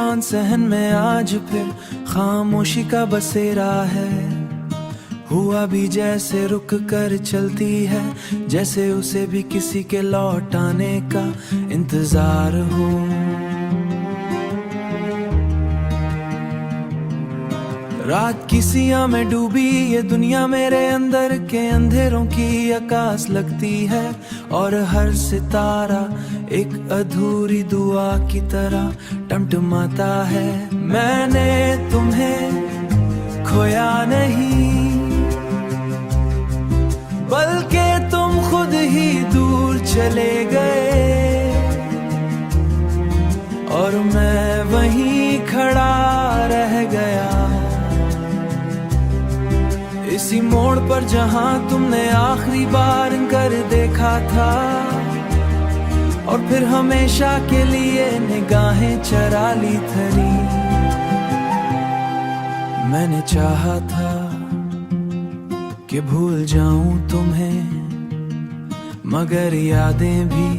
तूफान सहन में आज फिर खामोशी का बसेरा है। हुआ भी जैसे रुक कर चलती है, जैसे उसे भी किसी के लौट आने का इंतजार हो। रात की सिया में डूबी ये दुनिया मेरे अंदर के अंधेरों की आकाश लगती है, और हर सितारा एक अधूरी दुआ की तरह टमटमाता है। मैंने तुम्हें खोया नहीं, बल्कि तुम खुद ही दूर चले गए, और मैं वहीं खड़ा रह गया इसी मोड़ पर जहां तुमने आखिरी बार कर देखा था, और फिर हमेशा के लिए निगाहें चरा ली थरी। मैंने चाहा था कि भूल जाऊं तुम्हें, मगर यादें भी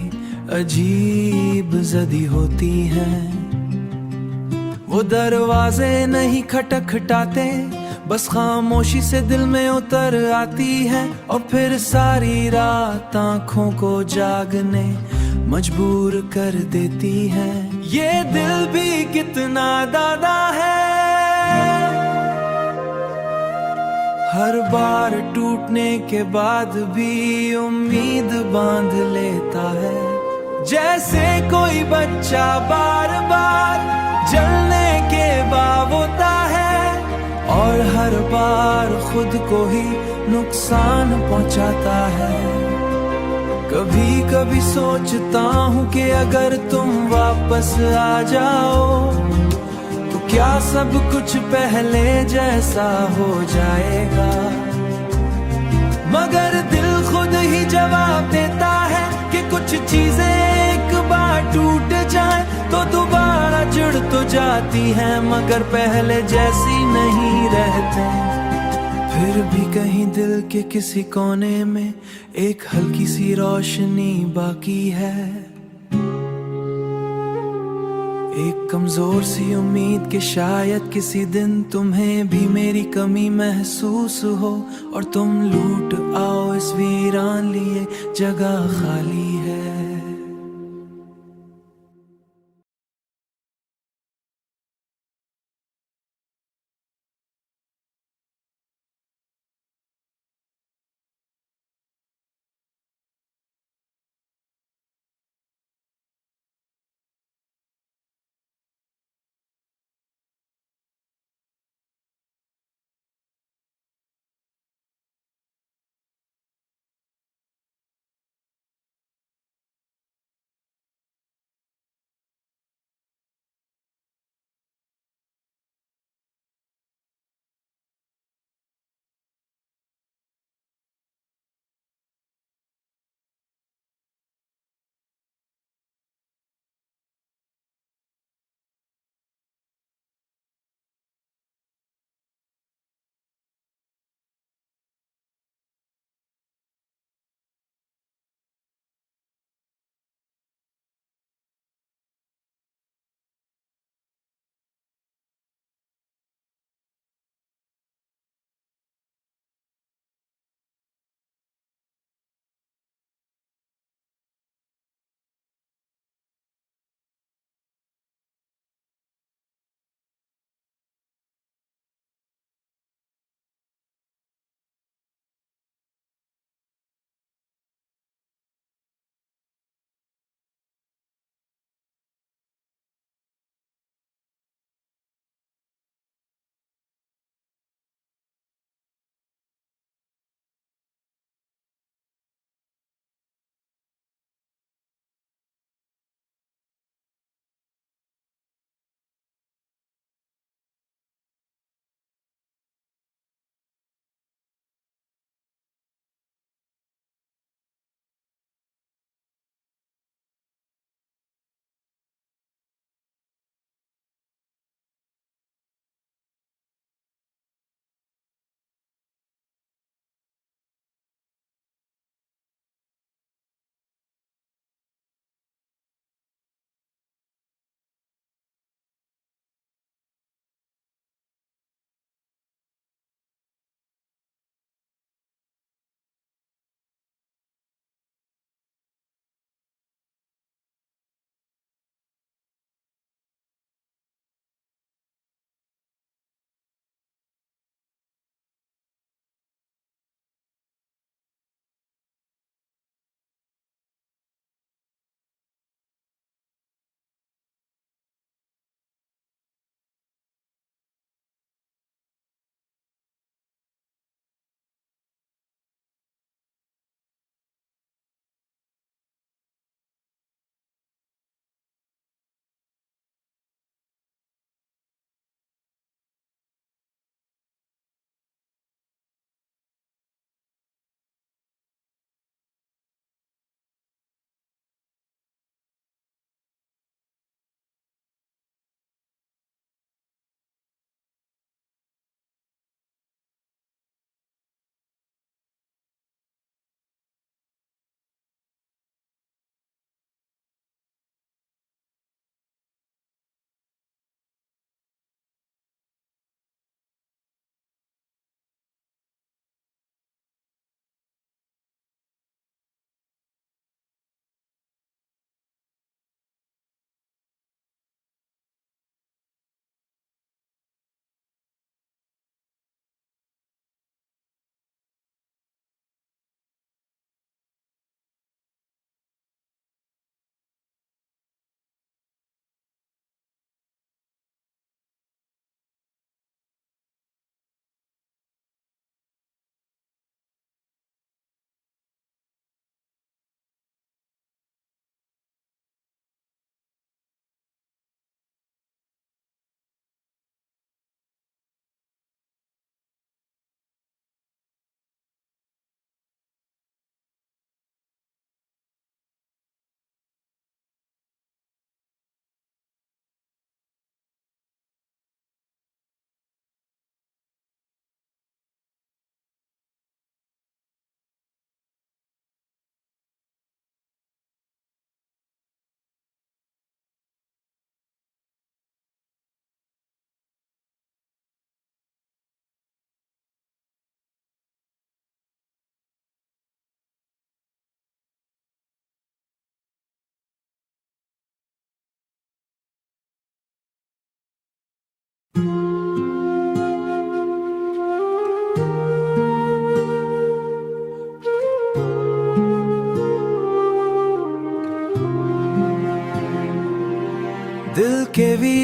अजीब जदी होती हैं। वो दरवाजे नहीं खटखटाते, बस खामोशी से दिल में उतर आती है, और फिर सारी रात आंखों को जागने मजबूर कर देती है। ये दिल भी कितना दादा है, हर बार टूटने के बाद भी उम्मीद बांध लेता है, जैसे कोई बच्चा बार बार जलने के बाद होता है, और हर बार खुद को ही नुकसान पहुंचाता है। कभी कभी सोचता हूँ कि अगर तुम वापस आ जाओ तो क्या सब कुछ पहले जैसा हो जाएगा, मगर दिल खुद ही जवाब देता है कि कुछ चीजें एक बार टूट जाए तो दोबारा जुड़ तो जाती हैं, मगर पहले जैसी नहीं रहते। फिर भी कहीं दिल के किसी कोने में एक हल्की सी रोशनी बाकी है, एक कमजोर सी उम्मीद कि शायद किसी दिन तुम्हें भी मेरी कमी महसूस हो, और तुम लूट आओ इस वीरान लिए जगह खाली है।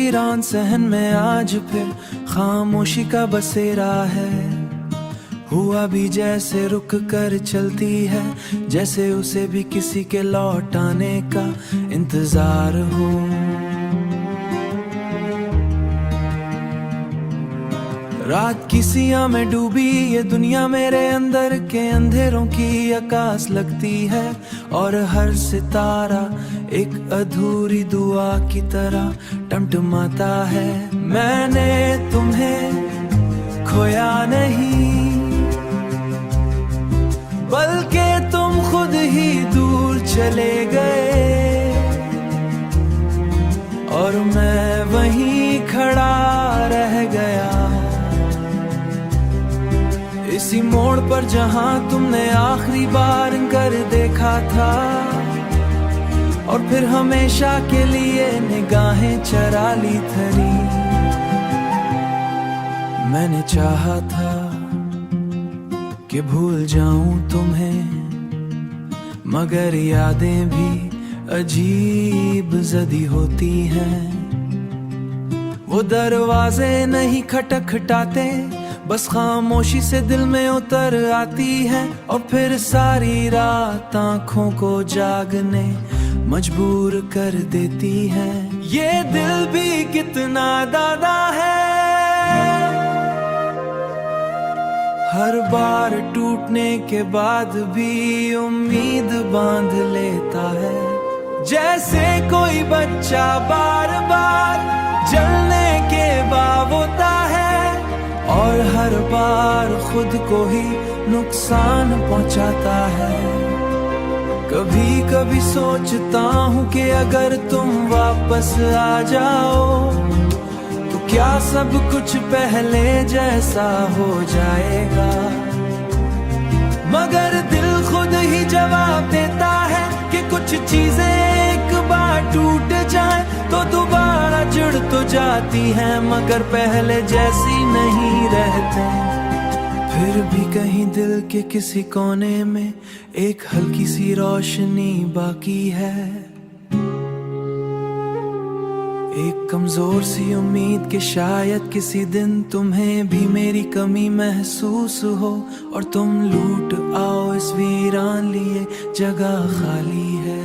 वीरान सहन में आज फिर खामोशी का बसेरा है। हुआ भी जैसे रुक कर चलती है, जैसे उसे भी किसी के लौट आने का इंतजार हो। रात की सिया में डूबी ये दुनिया मेरे अंदर के अंधेरों की आकाश लगती है, और हर सितारा एक अधूरी दुआ की तरह टमटमाता है। मैंने तुम्हें खोया नहीं, बल्कि तुम खुद ही दूर चले गए, और मैं वहीं खड़ा रह गया इसी मोड़ पर जहां तुमने आखिरी बार कर देखा था, और फिर हमेशा के लिए निगाहें चरा ली थरी। मैंने चाहा था कि भूल जाऊं तुम्हें, मगर यादें भी अजीब जदी होती हैं। वो दरवाजे नहीं खटखटाते, बस खामोशी से दिल में उतर आती है, और फिर सारी रात आंखों को जागने मजबूर कर देती है। ये दिल भी कितना दादा है, हर बार टूटने के बाद भी उम्मीद बांध लेता है, जैसे कोई बच्चा बार बार जलने के बाद होता है, और हर बार खुद को ही नुकसान पहुंचाता है। कभी कभी सोचता हूँ कि अगर तुम वापस आ जाओ तो क्या सब कुछ पहले जैसा हो जाएगा, मगर दिल खुद ही जवाब देता है कि कुछ चीजें एक बार टूट जाए तो दोबारा जुड़ तो जाती हैं, मगर पहले जैसी नहीं रहते। फिर भी कहीं दिल के किसी कोने में एक हल्की सी रोशनी बाकी है, एक कमजोर सी उम्मीद कि शायद किसी दिन तुम्हें भी मेरी कमी महसूस हो, और तुम लूट आओ इस वीरान लिए जगह खाली है।